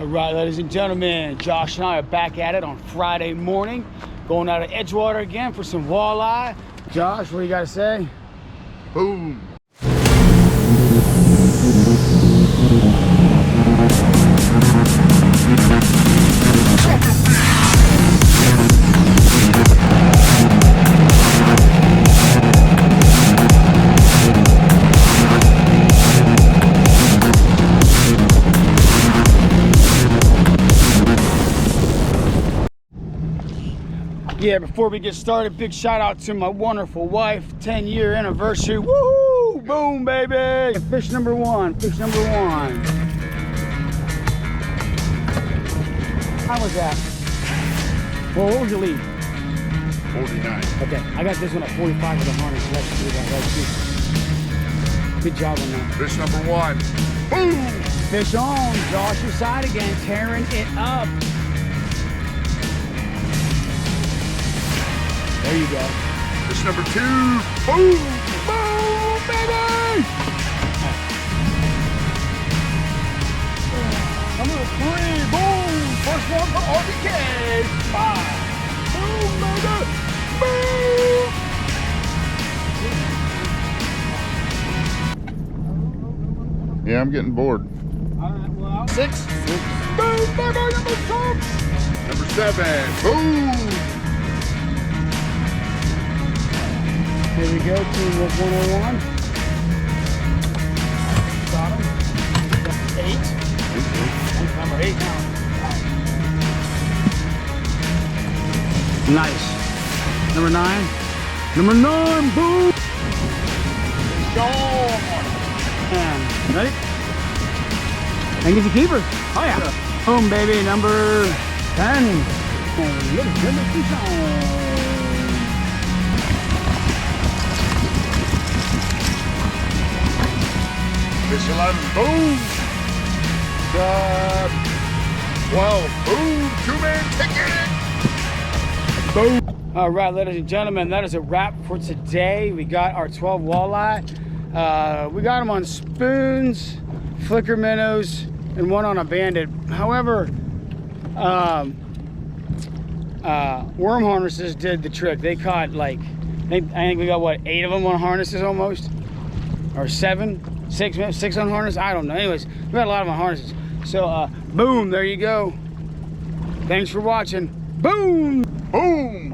All right, ladies and gentlemen, Josh and I are back at it on Friday morning, going out of Edgewater again for some walleye. Josh, what do you got to say? Boom. Yeah, before we get started, big shout out to my wonderful wife, 10-year anniversary. Woohoo! Boom, baby! Fish number one, fish number one. How was that? Well, what was your lead? 49. Okay, I got this one at 45 with a harness. Let's do that. Good job on that. Fish number one. Boom! Fish on, Josh's side again, tearing it up. There you go. Fish number two. Boom! Boom, baby! Number three. Boom! First one for RBK. Five. Boom, baby! Boom! Yeah, I'm getting bored. Well, six. Boom, baby! Number six. Number seven. Boom! Here we go, team of 101. Got him. Eight. Number 8 now. Nice. Number 9. Number 9, boom! Go! And ready? And get your keeper. Oh yeah. Boom, baby, number 10. And look at fish on. Fish 11. Boom! 12. Boom! Two-man ticket! Boom! All right, ladies and gentlemen, that is a wrap for today. We got our 12 walleye. We got them on spoons, flicker minnows, and one on a bandit. However, worm harnesses did the trick. They caught like, I think we got what, 8 of them on harnesses almost, or 7, 6 on harness. I don't know. Anyways, we got a lot of them on harnesses. So, boom! There you go. Thanks for watching. Boom! Boom!